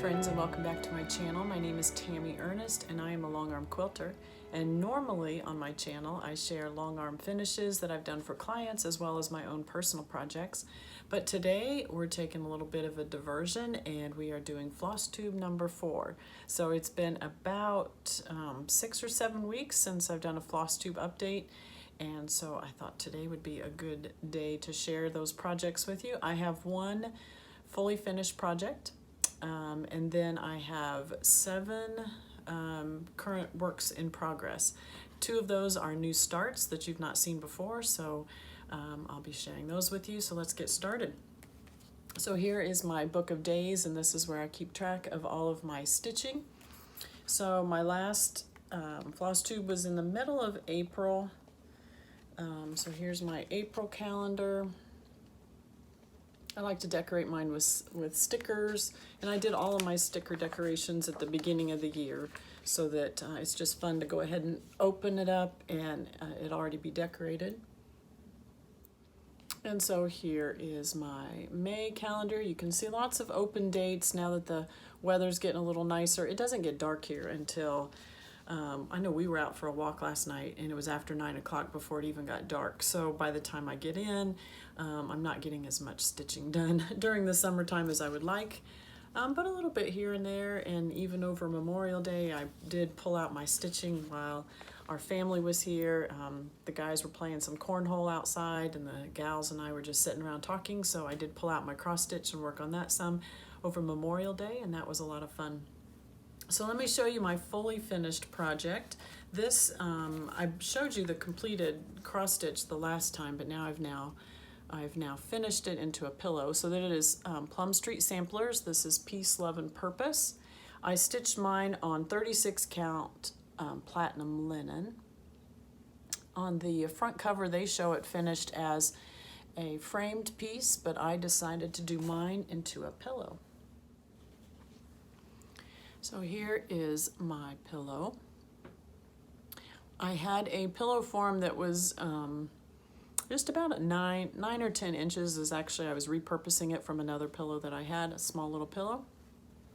friends, and welcome back to my channel. My name is Tammy Ernest and I am a long arm quilter, and normally on my channel I share long arm finishes that I've done for clients as well as my own personal projects. But today we're taking a little bit of a diversion and we are doing Flosstube number 4. So it's been about 6 or 7 weeks since I've done a Flosstube update, and so I thought today would be a good day to share those projects with you. I have one fully finished project. And then I have 7 current works in progress. 2 of those are new starts that you've not seen before, so I'll be sharing those with you. So let's get started. So here is my book of days, and this is where I keep track of all of my stitching. So my last Flosstube was in the middle of April. So here's my April calendar. I like to decorate mine with stickers, and I did all of my sticker decorations at the beginning of the year so that it's just fun to go ahead and open it up and it already be decorated. And so here is my May calendar. You can see lots of open dates now that the weather's getting a little nicer. It doesn't get dark here until I know we were out for a walk last night and it was after 9 o'clock before it even got dark. So by the time I get in, I'm not getting as much stitching done during the summertime as I would like, but a little bit here and there. And even over Memorial Day, I did pull out my stitching while our family was here. The guys were playing some cornhole outside and the gals and I were just sitting around talking. So I did pull out my cross stitch and work on that some over Memorial Day, and that was a lot of fun. So let me show you my fully finished project. This, I showed you the completed cross stitch the last time, but now I've now finished it into a pillow. So that it is Plum Street Samplers. This is Peace, Love, and Purpose. I stitched mine on 36 count platinum linen. On the front cover, they show it finished as a framed piece, but I decided to do mine into a pillow. So here is my pillow. I had a pillow form that was just about 9 or 10 inches. Is actually, I was repurposing it from another pillow that I had, a small little pillow.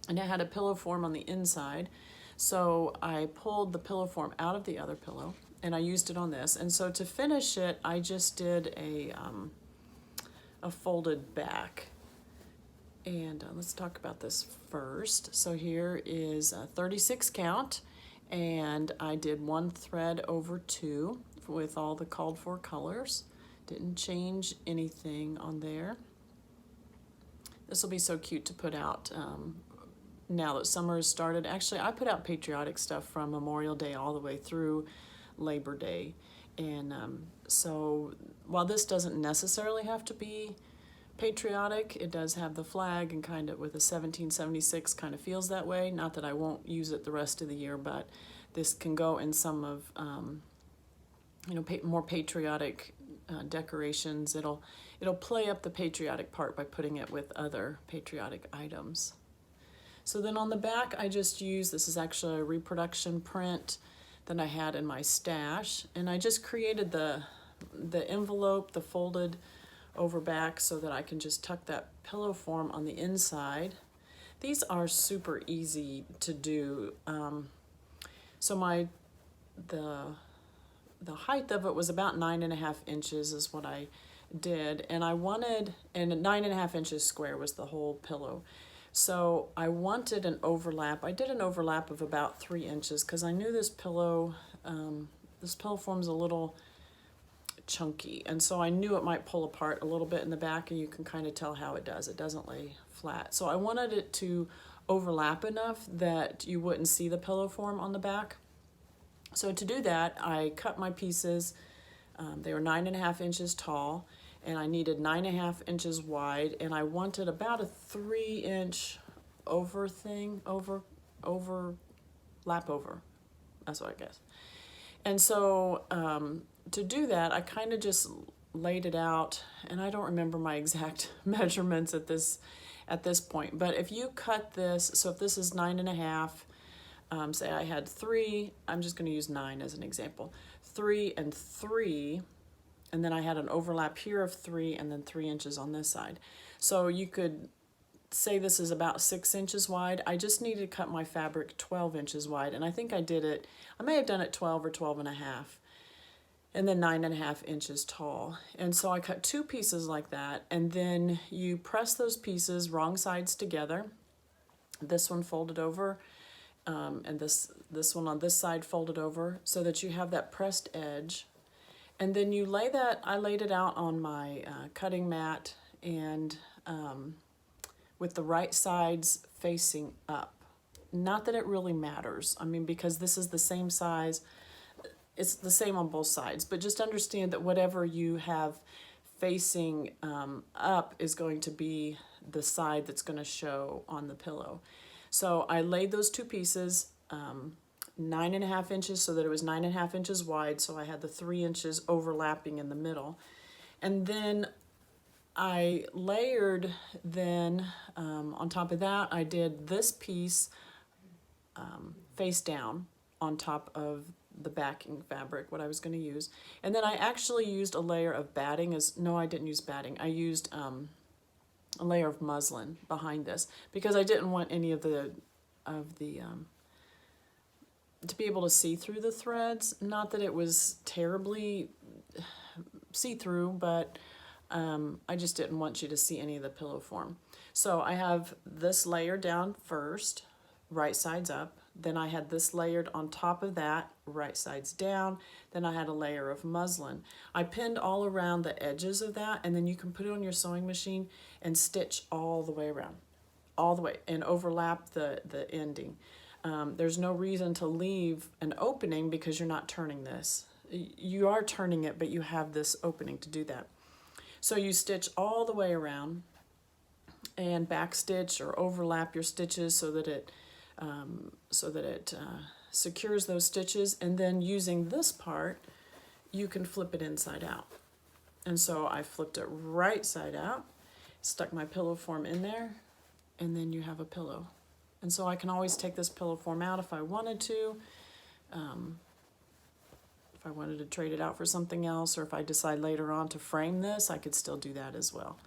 And it had a pillow form on the inside. So I pulled the pillow form out of the other pillow and I used it on this. And so to finish it, I just did a folded back. And let's talk about this first. So here is a 36 count, and I did 1 thread over 2 with all the called for colors. Didn't change anything on there. This will be so cute to put out now that summer has started. Actually, I put out patriotic stuff from Memorial Day all the way through Labor Day. And so while this doesn't necessarily have to be patriotic, it does have the flag, and kind of with a 1776 kind of feels that way. Not that I won't use it the rest of the year, but this can go in some of more patriotic decorations. It'll play up the patriotic part by putting it with other patriotic items. So then on the back, I just used, this is actually a reproduction print that I had in my stash, and I just created the envelope, the folded over back, so that I can just tuck that pillow form on the inside. These are super easy to do. So the height of it was about 9.5 inches is what I did, and I wanted, and 9.5 inches square was the whole pillow. So I wanted an overlap. I did an overlap of about 3 inches because I knew this pillow form's a little chunky, and so I knew it might pull apart a little bit in the back, and you can kind of tell how it does. It doesn't lay flat. So I wanted it to overlap enough that you wouldn't see the pillow form on the back. So to do that, I cut my pieces. They were 9.5 inches tall, and I needed 9.5 inches wide, and I wanted about a 3-inch overlap over. That's what I guess. And so to do that, I kind of just laid it out, and I don't remember my exact measurements at this point, but if you cut this, so if this is 9.5, say I had 3, I'm just going to use 9 as an example, 3 and 3, and then I had an overlap here of 3 and then 3 inches on this side. So you could say this is about 6 inches wide. I just needed to cut my fabric 12 inches wide, and I think I did it, I may have done it 12 or 12 and a half, and then 9.5 inches tall. And so I cut 2 pieces like that, and then you press those pieces wrong sides together. This one folded over, and this one on this side folded over, so that you have that pressed edge. And then you lay that, I laid it out on my cutting mat, and with the right sides facing up. Not that it really matters, I mean, because this is the same size, it's the same on both sides, but just understand that whatever you have facing up is going to be the side that's going to show on the pillow. So I laid those 2 pieces 9.5 inches, so that it was 9.5 inches wide, so I had the 3 inches overlapping in the middle. And then I layered, then on top of that I did this piece face down on top of the backing fabric, what I was going to use. And then I actually used a layer of batting, no, I didn't use batting, I used a layer of muslin behind this, because I didn't want any of the to be able to see through the threads. Not that it was terribly see-through, but I just didn't want you to see any of the pillow form. So I have this layer down first, right sides up. Then I had this layered on top of that, right sides down. Then I had a layer of muslin. I pinned all around the edges of that, and then you can put it on your sewing machine and stitch all the way around, all the way, and overlap the ending. There's no reason to leave an opening because you're not turning this. You are turning it, but you have this opening to do that. So you stitch all the way around and back stitch or overlap your stitches so that it secures those stitches, and then using this part you can flip it inside out. And so I flipped it right side out, stuck my pillow form in there, and then you have a pillow. And so I can always take this pillow form out if I wanted to, if I wanted to trade it out for something else, or if I decide later on to frame this, I could still do that as well.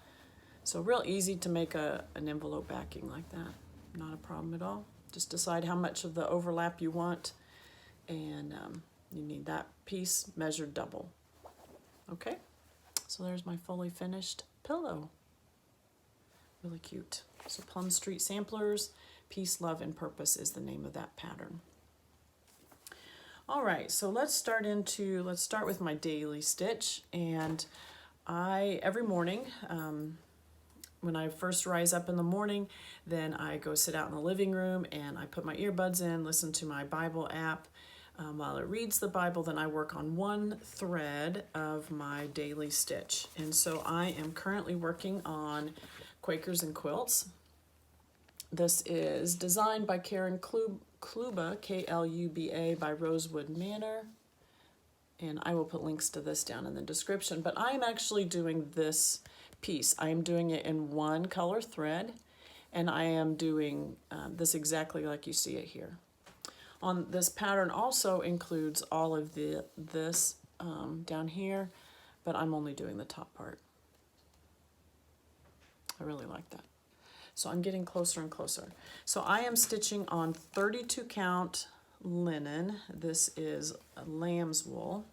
So real easy to make an envelope backing like that, not a problem at all. Just decide how much of the overlap you want, and you need that piece measured double. Okay, so there's my fully finished pillow. Really cute. So Plum Street Samplers, Peace, Love, and Purpose is the name of that pattern. All right, so let's start with my daily stitch. And every morning, when I first rise up in the morning, then I go sit out in the living room and I put my earbuds in, listen to my Bible app. While it reads the Bible, then I work on one thread of my daily stitch. And so I am currently working on Quakers and Quilts. This is designed by Karen Kluba, K-L-U-B-A, by Rosewood Manor. And I will put links to this down in the description. But I am actually doing this piece. I am doing it in one color thread, and I am doing this exactly like you see it here. On this pattern also includes all of this down here, but I'm only doing the top part. I really like that. So I'm getting closer and closer. So I am stitching on 32 count linen. This is lamb's wool.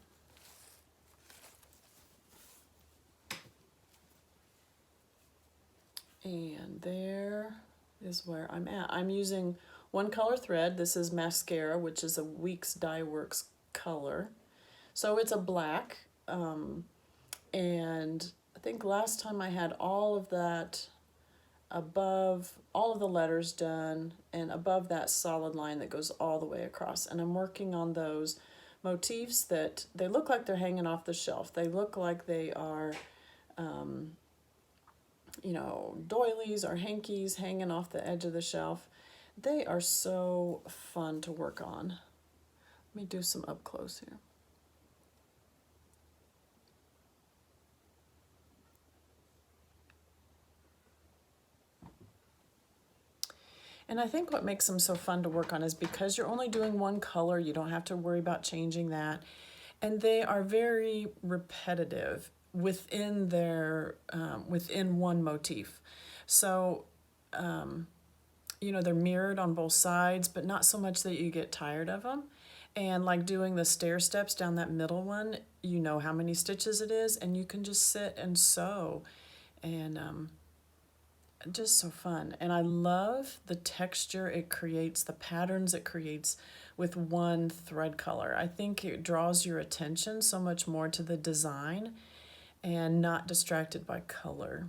And there is where I'm at. I'm using one color thread. This is mascara, which is a Weeks Dye Works color. So it's a black. And I think last time I had all of that above, all of the letters done, and above that solid line that goes all the way across. And I'm working on those motifs that they look like they're hanging off the shelf. They look like they are, you know, doilies or hankies hanging off the edge of the shelf. They are so fun to work on. Let me do some up close here. And I think what makes them so fun to work on is because you're only doing one color, you don't have to worry about changing that. And they are very repetitive within their, within one motif. So you know, they're mirrored on both sides, but not so much that you get tired of them. And like doing the stair steps down that middle one, you know how many stitches it is, and you can just sit and sew. And just so fun. And I love the texture it creates, the patterns it creates with one thread color. I think it draws your attention so much more to the design and not distracted by color.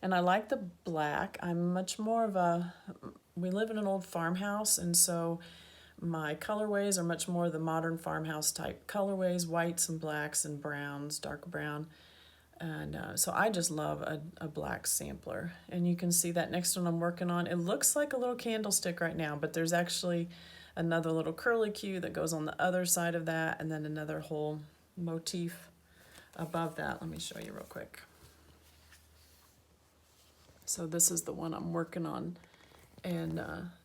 And I like the black. I'm much more of a, we live in an old farmhouse, and so my colorways are much more the modern farmhouse type colorways, whites and blacks and browns, dark brown. And so I just love a black sampler. And you can see that next one I'm working on. It looks like a little candlestick right now, but there's actually another little curlicue that goes on the other side of that, and then another whole motif above that. Let me show you real quick. So this is the one I'm working on. And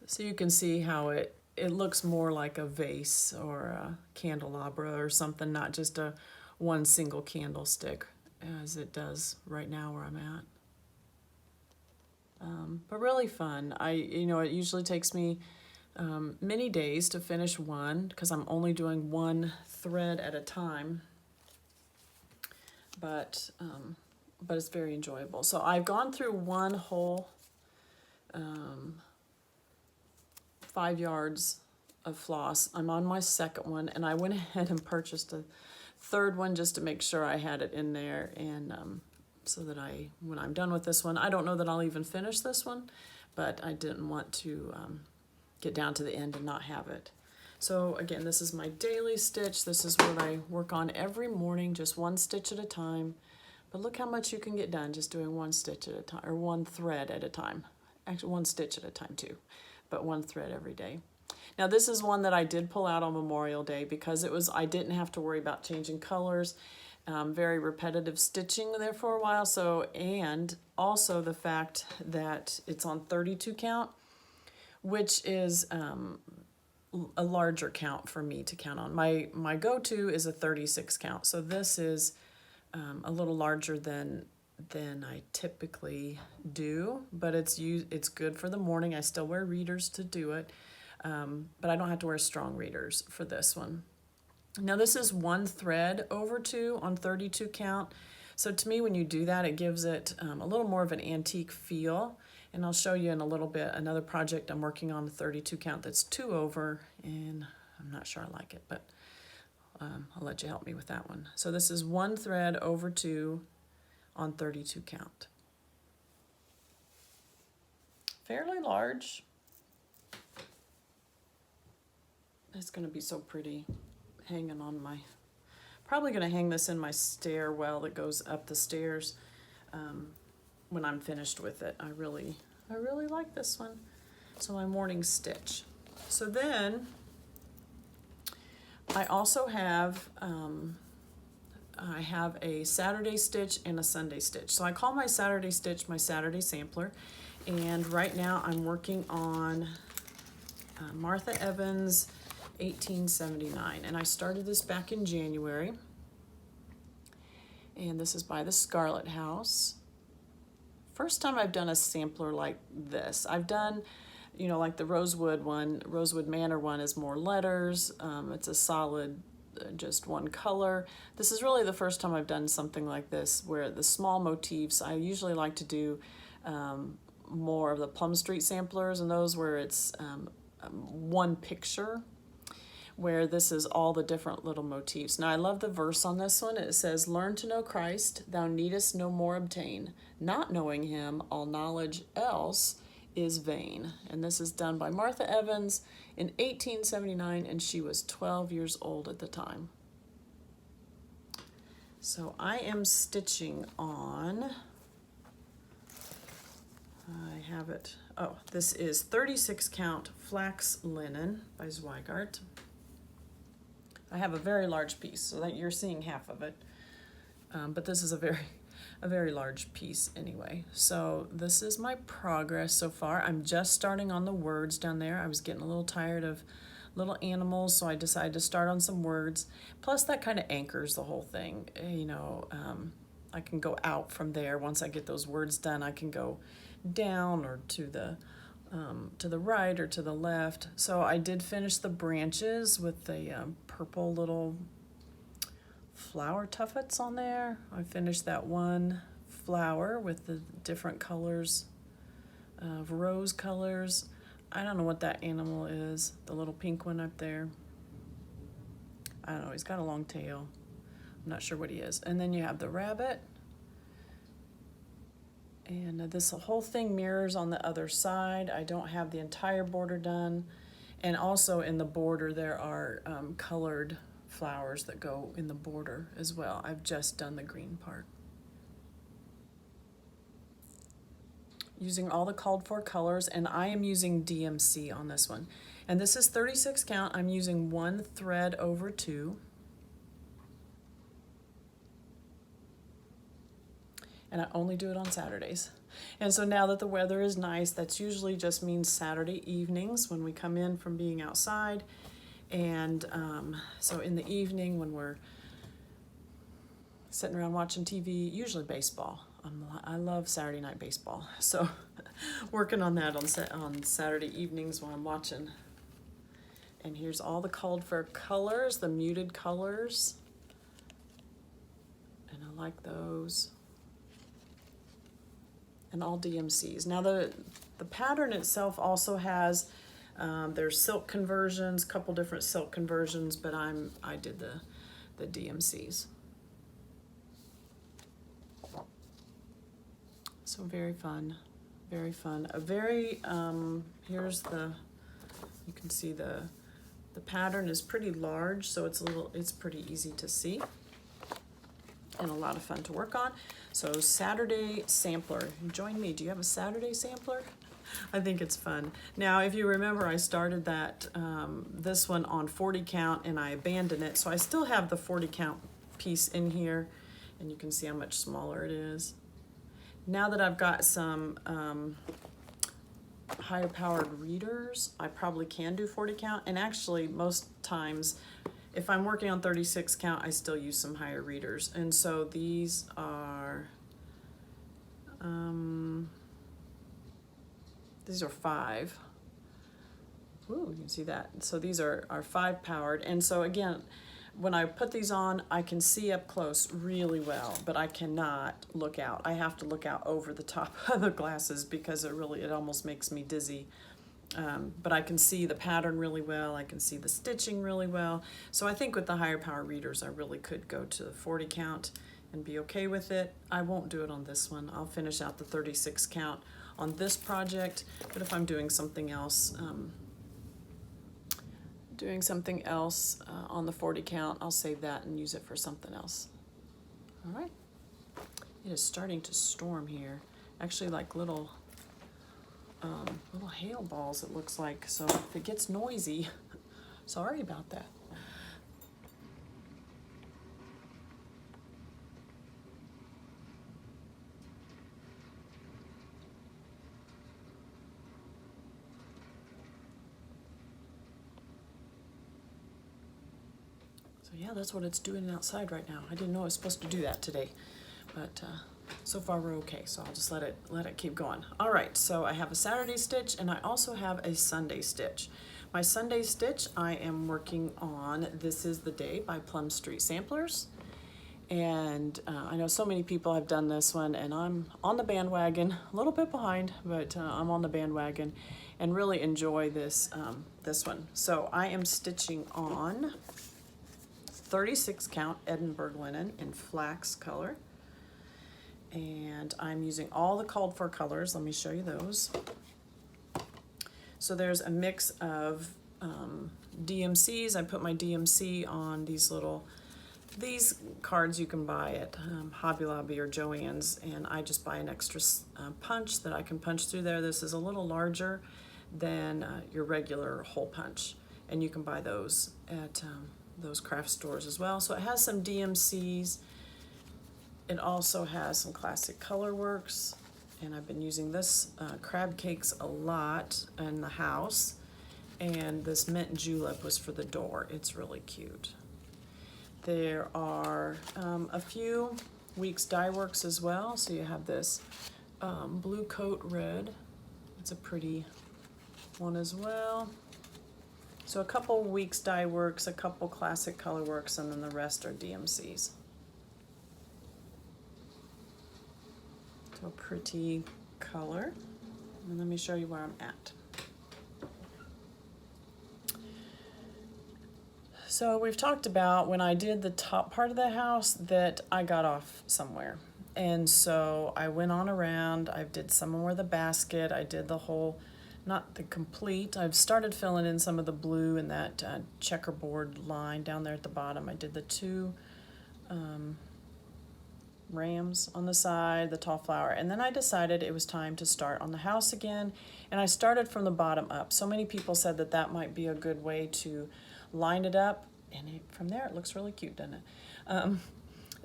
so you can see how it looks more like a vase or a candelabra or something, not just a one single candlestick, as it does right now where I'm at. But really fun. You know, it usually takes me many days to finish one because I'm only doing one thread at a time. But it's very enjoyable. So I've gone through one whole 5 yards of floss. I'm on my second one, and I went ahead and purchased a third one just to make sure I had it in there, and so that when I'm done with this one, I don't know that I'll even finish this one, but I didn't want to get down to the end and not have it. So again, this is my daily stitch. This is what I work on every morning, just one stitch at a time. But look how much you can get done just doing one stitch at a time, or one thread at a time. Actually, one stitch at a time too, but one thread every day. Now this is one that I did pull out on Memorial Day because I didn't have to worry about changing colors. Very repetitive stitching there for a while. So, and also the fact that it's on 32 count, which is a larger count for me to count on. My go-to is a 36 count. So this is a little larger than I typically do, but it's good for the morning. I still wear readers to do it. But I don't have to wear strong readers for this one. Now this is one thread over two on 32 count. So to me, when you do that, it gives it a little more of an antique feel. And I'll show you in a little bit another project I'm working on, a 32 count that's 2 over, and I'm not sure I like it, but I'll let you help me with that one. So this is one thread over 2 on 32 count. Fairly large. It's going to be so pretty hanging on my, probably going to hang this in my stairwell that goes up the stairs when I'm finished with it. I really like this one. So my morning stitch. So then I also have, I have a Saturday stitch and a Sunday stitch. So I call my Saturday stitch my Saturday sampler. And right now I'm working on Martha Evans 1879, and I started this back in January, and this is by the Scarlett house. First time I've done a sampler like this. I've done, you know, like the Rosewood Manor one is more letters. It's a solid just one color. This is really the first time I've done something like this where the small motifs, I usually like to do more of the Plum Street samplers, and those where it's one picture, where this is all the different little motifs. Now I love the verse on this one. It says, "Learn to know Christ, thou needest no more obtain. Not knowing him, all knowledge else is vain." And this is done by Martha Evans in 1879, and she was 12 years old at the time. So I am stitching on, I have it, oh, this is 36 count Flax Linen by Zweigart. I have a very large piece, so that you're seeing half of it. But this is a very large piece anyway. So this is my progress so far. I'm just starting on the words down there. I was getting a little tired of little animals, so I decided to start on some words. Plus that kind of anchors the whole thing. You know, I can go out from there. Once I get those words done, I can go down or to the right or to the left. So I did finish the branches with the purple little flower tuffets on there. I finished that one flower with the different colors of rose colors. I don't know what that animal is, the little pink one up there. I don't know, he's got a long tail. I'm not sure what he is. And then you have the rabbit. And this whole thing mirrors on the other side. I don't have the entire border done. And also in the border there are colored flowers that go in the border as well. I've just done the green part. Using all the called for colors, and I am using DMC on this one. And this is 36 count. I'm using 1 thread over 2. And I only do it on Saturdays. And so now that the weather is nice, that's usually just means Saturday evenings when we come in from being outside. And so in the evening when we're sitting around watching TV, usually baseball. I love Saturday night baseball. So working on that on Saturday evenings while I'm watching. And here's all the called for colors, the muted colors. And I like those. And all DMCs. Now the pattern itself also has, there's silk conversions, couple different silk conversions, but I did the DMCs. So very fun, very fun. Here's you can see the pattern is pretty large, so it's pretty easy to see and a lot of fun to work on. So Saturday sampler, join me. Do you have a Saturday sampler? I think it's fun. Now, if you remember, I started this one on 40 count and I abandoned it. So I still have the 40 count piece in here, and you can see how much smaller it is. Now that I've got some higher powered readers, I probably can do 40 count. And actually, most times, if I'm working on 36 count, I still use some higher readers. And so these are 5. Ooh, you can see that. So these are 5 powered. And so again, when I put these on, I can see up close really well, but I cannot look out. I have to look out over the top of the glasses because it almost makes me dizzy. But I can see the pattern really well. I can see the stitching really well. So I think with the higher power readers, I really could go to the 40 count and be okay with it. I won't do it on this one. I'll finish out the 36 count on this project. But if I'm doing something else, on the 40 count, I'll save that and use it for something else. All right. It is starting to storm here. Actually, like little hail balls, it looks like. So if it gets noisy, sorry about that. So yeah, that's what it's doing outside right now. I didn't know it was supposed to do that today, but so far we're okay, so I'll just let it keep going. All right, so I have a Saturday stitch and I also have a Sunday stitch. My Sunday stitch I am working on This Is the Day by Plum Street Samplers. And I know so many people have done this one, and I'm on the bandwagon, a little bit behind, but I'm on the bandwagon and really enjoy this one. So I am stitching on 36 count Edinburgh linen in flax color. And I'm using all the called for colors. Let me show you those. So there's a mix of DMCs. I put my DMC on these cards you can buy at Hobby Lobby or Joann's, and I just buy an extra punch that I can punch through there. This is a little larger than your regular hole punch, and you can buy those at those craft stores as well. So it has some DMCs. It also has some classic Colorworks, and I've been using this crab cakes a lot in the house, and this mint julep was for the door. It's really cute. There are a few Weeks Dye Works as well. So you have this blue coat red. It's a pretty one as well. So a couple Weeks Dye Works, a couple Classic Color Works, and then the rest are DMCs. So pretty color. And let me show you where I'm at. So we've talked about when I did the top part of the house that I got off somewhere. And so I went on around, I did some more of the basket, I did the whole, not the complete, I've started filling in some of the blue in that checkerboard line down there at the bottom. I did the two rams on the side, the tall flower, and then I decided it was time to start on the house again, and I started from the bottom up. So many people said that that might be a good way to line it up, and from there it looks really cute, doesn't it?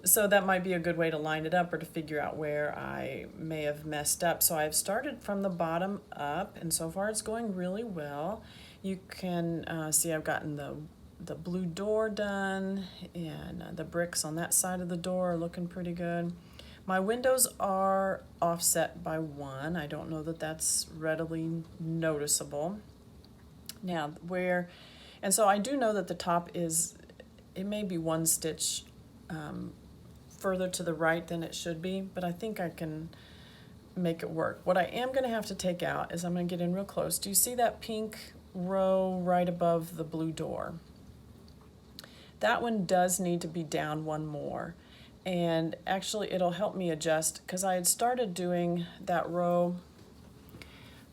So that might be a good way to line it up or to figure out where I may have messed up. So I've started from the bottom up, and so far it's going really well. You can see I've gotten the blue door done, and the bricks on that side of the door are looking pretty good. My windows are offset by 1. I don't know that that's readily noticeable. Now and so I do know that the top it may be 1 stitch further to the right than it should be, but I think I can make it work. What I am going to have to take out is I'm going to get in real close. Do you see that pink row right above the blue door? That one does need to be down 1 more, and actually it'll help me adjust because I had started doing that row.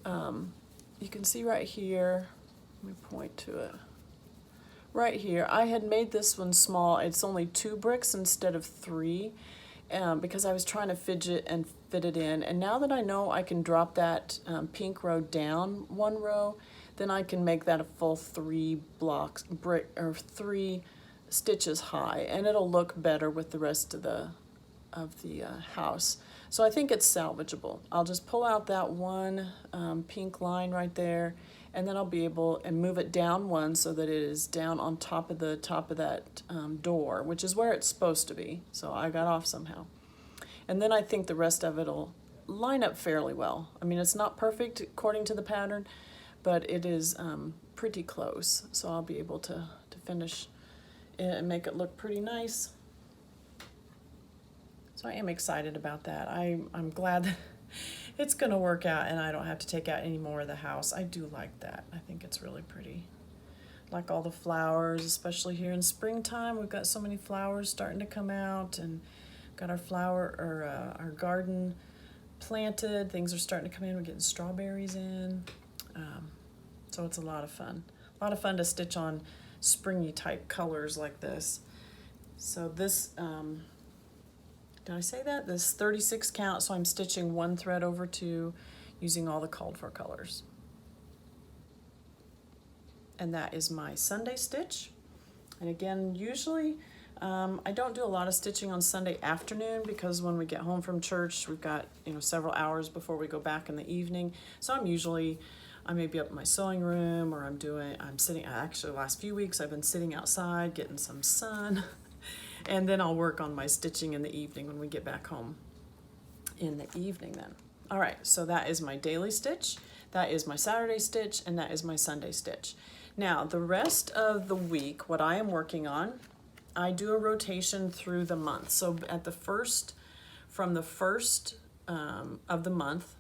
You can see right here, let me point to it. Right here, I had made this one small. It's only 2 bricks instead of 3 because I was trying to fidget and fit it in. And now that I know I can drop that pink row down 1 row, then I can make that a full 3 stitches high, and it'll look better with the rest of the house. So I think it's salvageable. I'll just pull out that 1 pink line right there, and then I'll be able and move it down 1 so that it is down on top of that door, which is where it's supposed to be. So I got off somehow. And then I think the rest of it will line up fairly well. I mean, it's not perfect according to the pattern, but it is pretty close. So I'll be able to finish it and make it look pretty nice. So I am excited about that. I'm glad that it's going to work out and I don't have to take out any more of the house. I do like that. I think it's really pretty. Like all the flowers, especially here in springtime. We've got so many flowers starting to come out, and got our garden planted. Things are starting to come in. We're getting strawberries in. So it's a lot of fun. A lot of fun to stitch on springy type colors like this. So this, did I say that? This 36 count, so I'm stitching 1 thread over 2 using all the called for colors. And that is my Sunday stitch. And again, usually I don't do a lot of stitching on Sunday afternoon because when we get home from church, we've got several hours before we go back in the evening. So I may be up in my sewing room, or I'm sitting, actually the last few weeks I've been sitting outside getting some sun. And then I'll work on my stitching in the evening when we get back home in the evening then. All right, so that is my daily stitch, that is my Saturday stitch, and that is my Sunday stitch. Now, the rest of the week, what I am working on, I do a rotation through the month. So from the first of the month,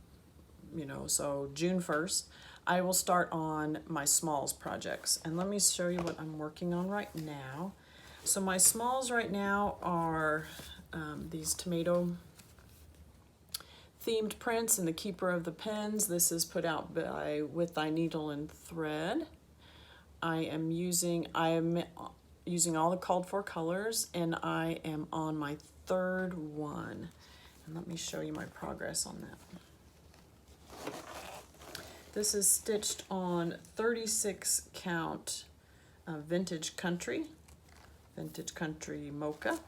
so June 1st, I will start on my smalls projects. And let me show you what I'm working on right now. So my smalls right now are these tomato themed prints in the Keeper of the Pens. This is put out by With Thy Needle and Thread. I am using all the called for colors, and I am on my 3rd one. And let me show you my progress on that. This is stitched on 36 count Vintage Country Mocha.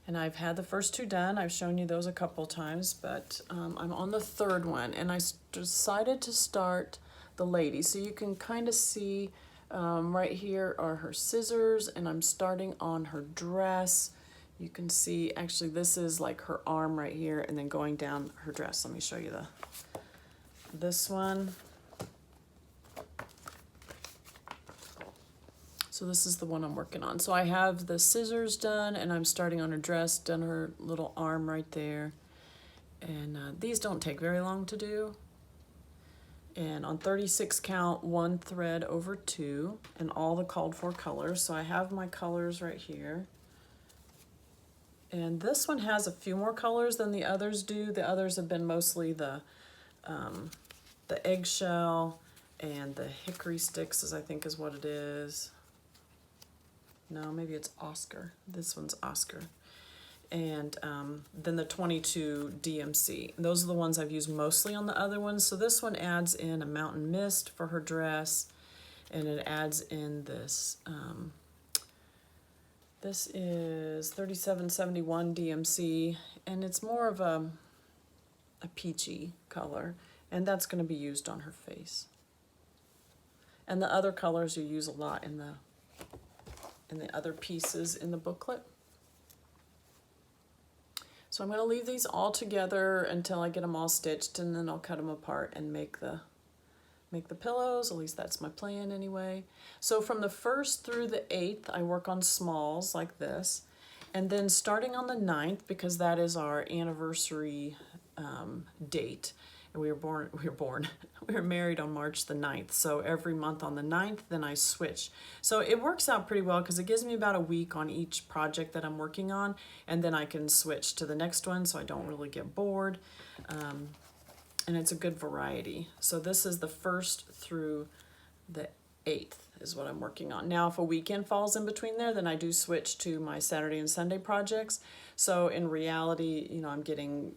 And I've had the first 2 done. I've shown you those a couple times, but I'm on the 3rd one, and I decided to start the lady. So you can kind of see Right here are her scissors, and I'm starting on her dress. You can see, actually this is like her arm right here, and then going down her dress. Let me show you this one. So this is the one I'm working on. So I have the scissors done, and I'm starting on her dress, done her little arm right there. And these don't take very long to do. And on 36 count, 1 thread over 2, and all the called for colors. So I have my colors right here. And this one has a few more colors than the others do. The others have been mostly the eggshell and the hickory sticks, I think is what it is. No, maybe it's Oscar. This one's Oscar. And then the 22 DMC. Those are the ones I've used mostly on the other ones. So this one adds in a mountain mist for her dress, and it adds in this. This is 3771 DMC, and it's more of a peachy color, and that's going to be used on her face. And the other colors you use a lot in the other pieces in the booklet. So I'm going to leave these all together until I get them all stitched, and then I'll cut them apart and make the pillows. At least that's my plan anyway. So from the 1st through the 8th, I work on smalls like this. And then starting on the 9th, because that is our anniversary date, and we were married on March the 9th. So every month on the 9th, then I switch. So it works out pretty well because it gives me about a week on each project that I'm working on, and then I can switch to the next one so I don't really get bored. And it's a good variety. So this is the 1st through the 8th is what I'm working on. Now, if a weekend falls in between there, then I do switch to my Saturday and Sunday projects. So in reality, you know, I'm getting,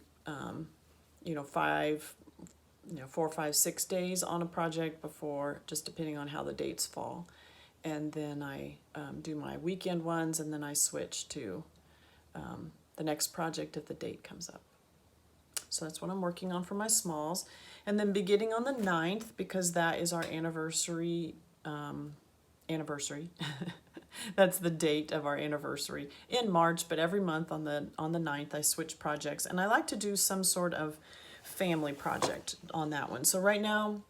4, 5, 6 days on a project before, just depending on how the dates fall. And then I do my weekend ones, and then I switch to the next project if the date comes up. So that's what I'm working on for my smalls. And then beginning on the 9th, because that is our anniversary, that's the date of our anniversary in March, but every month on the 9th I switch projects, and I like to do some sort of family project on that one. So right now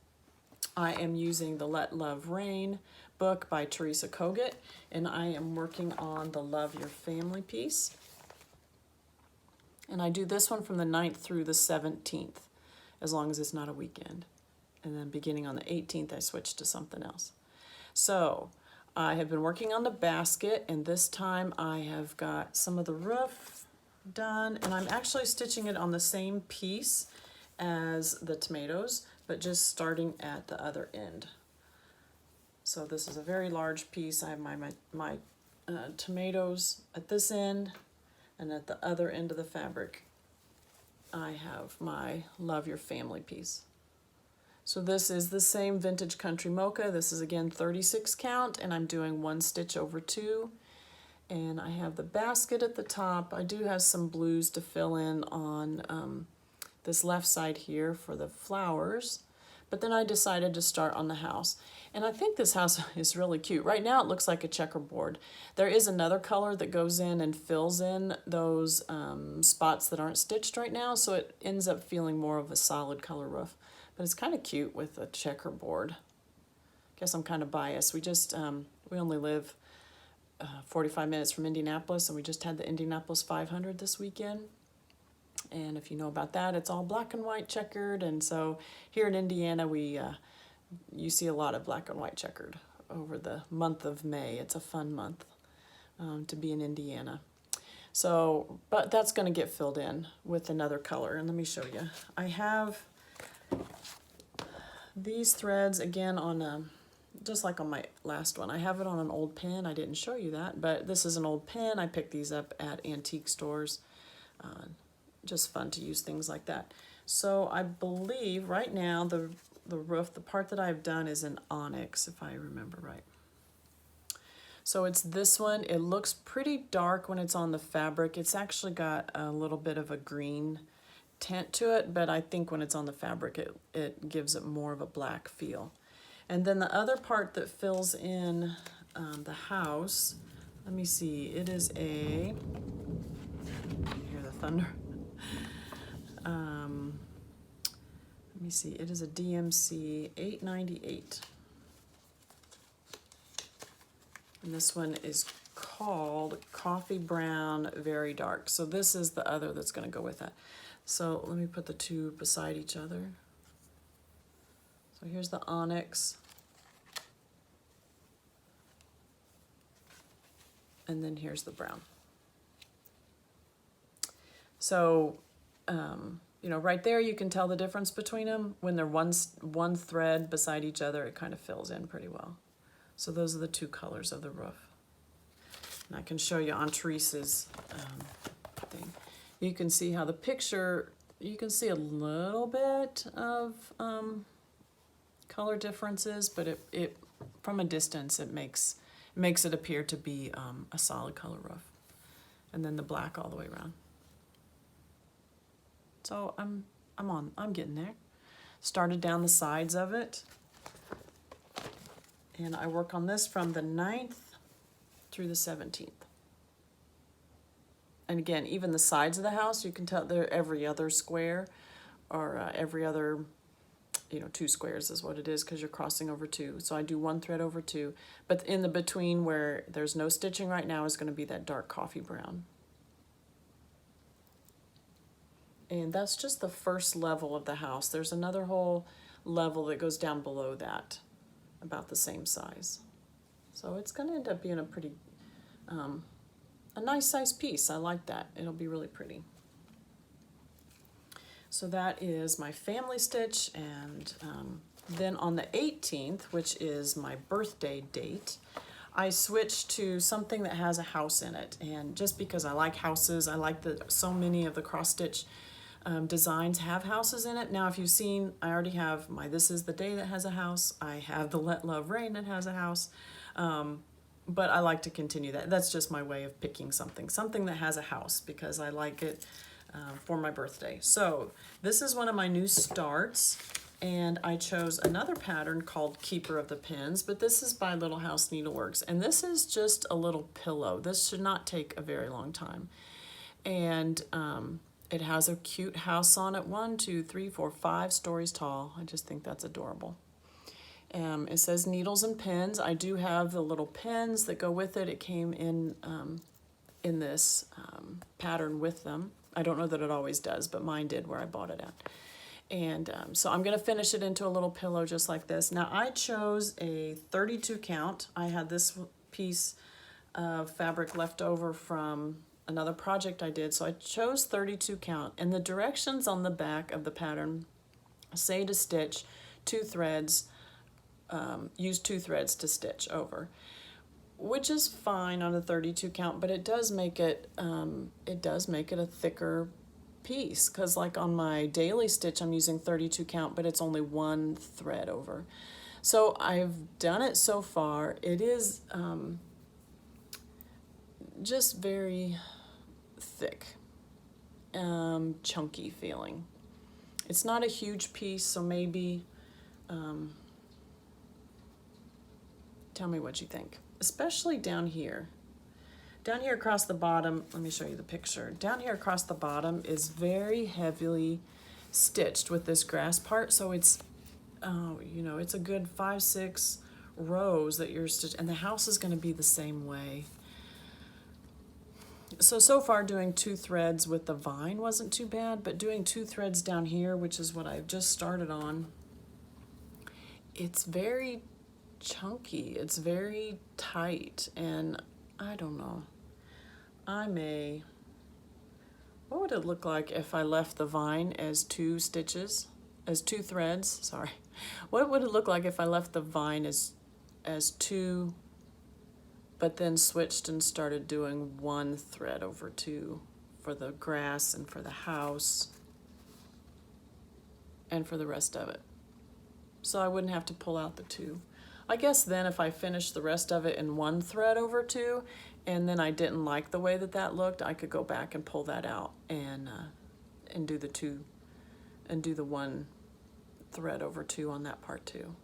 I am using the Let Love Rain book by Teresa Kogut, and I am working on the Love Your Family piece. And I do this one from the 9th through the 17th, as long as it's not a weekend. And then beginning on the 18th, I switch to something else. So I have been working on the basket, and this time I have got some of the roof done, and I'm actually stitching it on the same piece as the tomatoes, but just starting at the other end. So this is a very large piece. I have my tomatoes at this end, and at the other end of the fabric, I have my Love Your Family piece. So this is the same Vintage Country Mocha. This is again 36 count, and I'm doing 1 stitch over 2. And I have the basket at the top. I do have some blues to fill in on this left side here for the flowers. But then I decided to start on the house. And I think this house is really cute. Right now it looks like a checkerboard. There is another color that goes in and fills in those spots that aren't stitched right now, so it ends up feeling more of a solid color roof. But it's kind of cute with a checkerboard. Guess I'm kind of biased. We only live 45 minutes from Indianapolis, and we just had the Indianapolis 500 this weekend. And if you know about that, it's all black and white checkered. And so here in Indiana, you see a lot of black and white checkered over the month of May. It's a fun month to be in Indiana. So, but that's going to get filled in with another color. And let me show you. I have these threads again on just like on my last one. I have it on an old pin. I didn't show you that, but this is an old pin. I picked these up at antique stores. Just fun to use things like that. So I believe right now the roof, the part that I've done is in onyx, if I remember right. So it's this one. It looks pretty dark when it's on the fabric. It's actually got a little bit of a green tint to it, but I think when it's on the fabric, it gives it more of a black feel. And then the other part that fills in the house, let me see, it is a, you hear the thunder? Let me see, it is a DMC 898. And this one is called Coffee Brown Very Dark. So this is the other that's going to go with that. So let me put the two beside each other. So here's the onyx. And then here's the brown. So, you know, right there you can tell the difference between them. When they're one thread beside each other, it kind of fills in pretty well. So those are the two colors of the roof. And I can show you on Teresa's thing. You can see how the picture, you can see a little bit of color differences, but it from a distance it makes it appear to be a solid color roof. And then the black all the way around. So I'm getting there. Started down the sides of it. And I work on this from the 9th through the 17th. And again, even the sides of the house, you can tell they're every other square, or every other, you know, 2 squares is what it is, because you're crossing over 2. So I do 1 thread over 2. But in the between where there's no stitching right now is going to be that dark coffee brown. And that's just the first level of the house. There's another whole level that goes down below that, about the same size. So it's going to end up being a pretty, a nice size piece. I like that. It'll be really pretty. So that is my family stitch, and then on the 18th, which is my birthday date, I switched to something that has a house in it. And just because I like houses, I like that so many of the cross stitch designs have houses in it. Now, if you've seen, I already have my This Is the Day that has a house. I have the Let Love Rain that has a house. But I like to continue that. That's just my way of picking something that has a house, because I like it for my birthday. So this is one of my new starts, and I chose another pattern called Keeper of the Pins, but this is by Little House Needleworks, and this is just a little pillow. This should not take a very long time. And it has a cute house on it, 1, 2, 3, 4, 5 stories tall. I just think that's adorable. It says needles and pins. I do have the little pins that go with it. It came in this pattern with them. I don't know that it always does, but mine did where I bought it at. And so I'm going to finish it into a little pillow just like this. Now I chose a 32 count. I had this piece of fabric left over from another project I did, so I chose 32 count. And the directions on the back of the pattern say to stitch 2 threads, use 2 threads to stitch over, which is fine on a 32 count, but it does make it a thicker piece, because like on my daily stitch I'm using 32 count, but it's only 1 thread over. So I've done it so far. It is just very thick, chunky feeling. It's not a huge piece, so maybe tell me what you think, especially down here. Down here across the bottom, let me show you the picture. Down here across the bottom is very heavily stitched with this grass part, so it's, you know, it's a good 5, 6 rows that you're stitching, and the house is going to be the same way. So far doing 2 threads with the vine wasn't too bad, but doing 2 threads down here, which is what I've just started on, it's very chunky, it's very tight, and I don't know. What would it look like if I left the vine as 2 stitches, as 2 threads, sorry. What would it look like if I left the vine as 2, but then switched and started doing 1 thread over 2 for the grass and for the house and for the rest of it. So I wouldn't have to pull out the 2. I guess then if I finished the rest of it in 1 thread over 2, and then I didn't like the way that looked, I could go back and pull that out and do the 2, and do the 1 thread over 2 on that part too.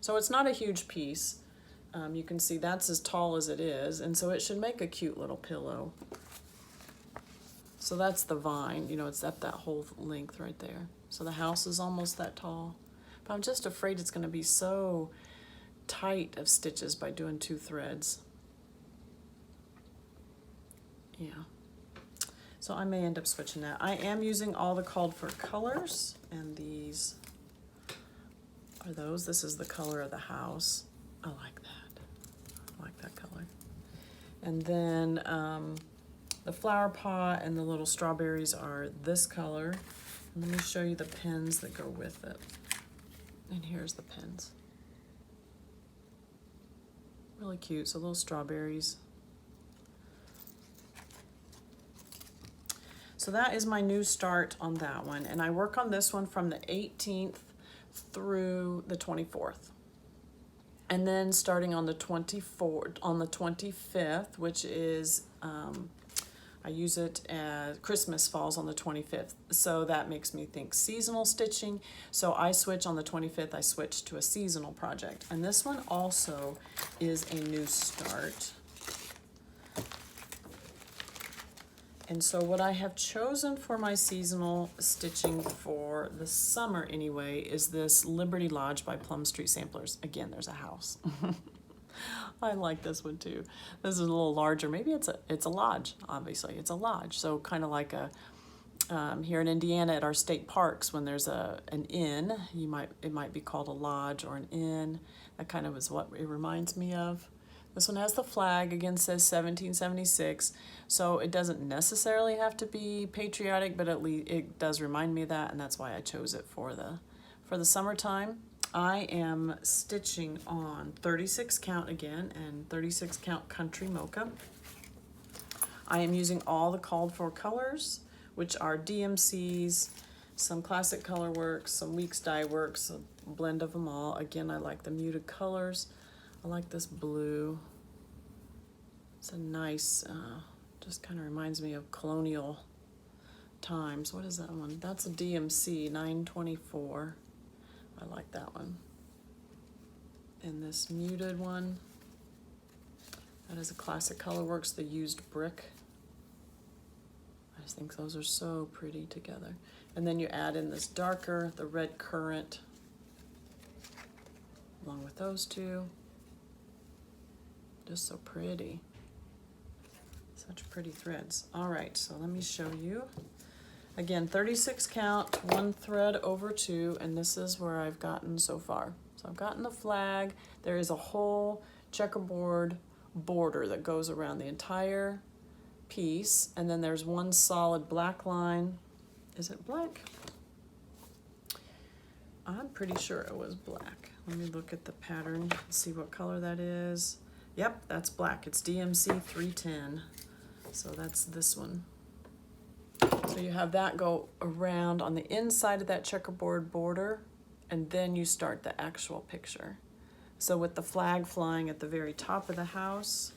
So it's not a huge piece. You can see that's as tall as it is, and so it should make a cute little pillow. So that's the vine, you know, it's at that whole length right there. So the house is almost that tall. But I'm just afraid it's gonna be so tight of stitches by doing 2 threads. Yeah. So I may end up switching that. I am using all the called for colors, and these are those. This is the color of the house. I like that. I like that color. And then the flower pot and the little strawberries are this color. And let me show you the pins that go with it. And here's the pins. Really cute, so little strawberries. So that is my new start on that one. And I work on this one from the 18th through the 24th. And then starting on the 25th, which is, I use it as Christmas falls on the 25th. So that makes me think seasonal stitching. So I switch on the 25th, I switch to a seasonal project. And this one also is a new start. And so what I have chosen for my seasonal stitching for the summer anyway is this Liberty Lodge by Plum Street Samplers. Again, there's a house. I like this one too. This is a little larger. Maybe it's a lodge, obviously. It's a lodge. So kind of like a, here in Indiana at our state parks, when there's an inn, it might be called a lodge or an inn. That kind of is what it reminds me of. This one has the flag, again says 1776, so it doesn't necessarily have to be patriotic, but at least it does remind me of that, and that's why I chose it for the summertime. I am stitching on 36 count again and 36 count country mocha. I am using all the called for colors, which are DMCs, some classic color works, some Weeks dye works, a blend of them all. Again, I like the muted colors. I like this blue. It's a nice, just kind of reminds me of colonial times. What is that one? That's a DMC 924. I like that one. And this muted one, that is a classic colorworks, the used brick. I just think those are so pretty together. And then you add in this darker, the red currant, along with those two. Just so pretty. Such pretty threads. All right, so let me show you. Again, 36 count, 1 thread over 2, and this is where I've gotten so far. So I've gotten the flag. There is a whole checkerboard border that goes around the entire piece, and then there's one solid black line. Is it black? I'm pretty sure it was black. Let me look at the pattern and see what color that is. Yep, that's black. It's DMC 310. So that's this one. So you have that go around on the inside of that checkerboard border, and then you start the actual picture. So with the flag flying at the very top of the house,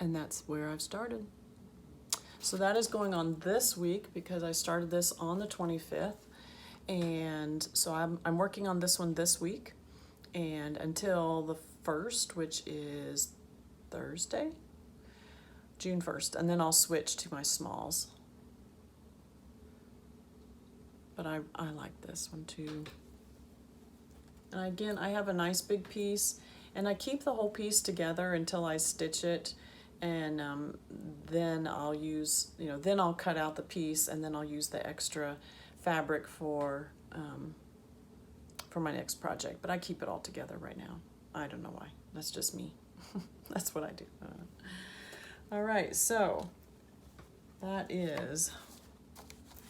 and that's where I've started. So that is going on this week because I started this on the 25th. And so I'm working on this one this week, and until the 1st, which is Thursday, June 1st, and then I'll switch to my smalls. But I like this one too. And again, I have a nice big piece, and I keep the whole piece together until I stitch it, and then I'll use, then I'll cut out the piece, and then I'll use the extra fabric for my next project. But I keep it all together right now. I don't know why. That's just me. That's what I do. All right, so that is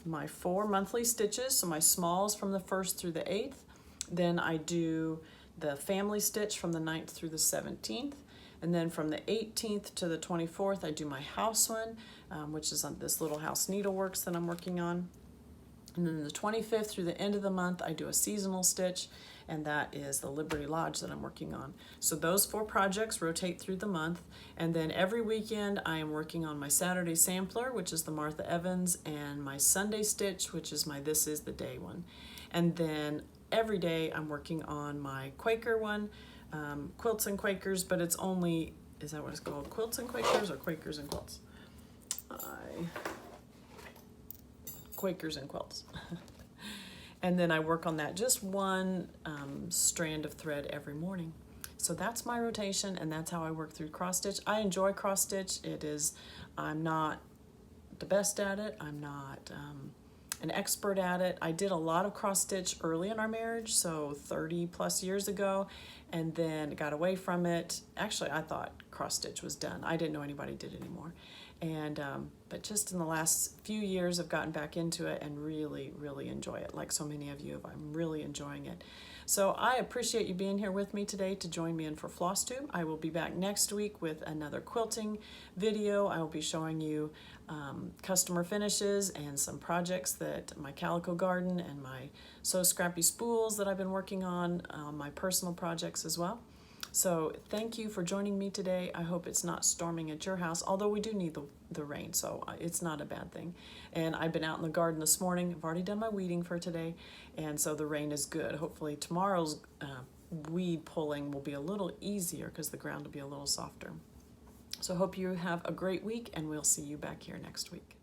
my 4 monthly stitches. So my smalls from the 1st through the 8th. Then I do the family stitch from the 9th through the 17th. And then from the 18th to the 24th, I do my house one, which is on this little house Needleworks that I'm working on. And then the 25th through the end of the month, I do a seasonal stitch, and that is the Liberty Lodge that I'm working on. So those 4 projects rotate through the month, and then every weekend I am working on my Saturday sampler, which is the Martha Evans, and my Sunday stitch, which is my This Is the Day one. And then every day I'm working on my Quaker one, Quilts and Quakers, but it's only, is that what it's called? Quilts and Quakers or Quakers and Quilts? Quakers and Quilts. And then I work on that, just one strand of thread every morning. So that's my rotation, and that's how I work through cross stitch. I enjoy cross stitch. I'm not the best at it. I'm not an expert at it. I did a lot of cross stitch early in our marriage, so 30 plus years ago, and then got away from it. Actually, I thought cross stitch was done. I didn't know anybody did it anymore. And but just in the last few years I've gotten back into it and really, really enjoy it. Like so many of you, I'm really enjoying it. So I appreciate you being here with me today to join me in for Flosstube. I will be back next week with another quilting video. I will be showing you customer finishes and some projects that my calico garden and my So Scrappy spools that I've been working on, my personal projects as well. So thank you for joining me today. I hope it's not storming at your house, although we do need the rain, so it's not a bad thing. And I've been out in the garden this morning. I've already done my weeding for today, and so the rain is good. Hopefully tomorrow's weed pulling will be a little easier because the ground will be a little softer. So I hope you have a great week, and we'll see you back here next week.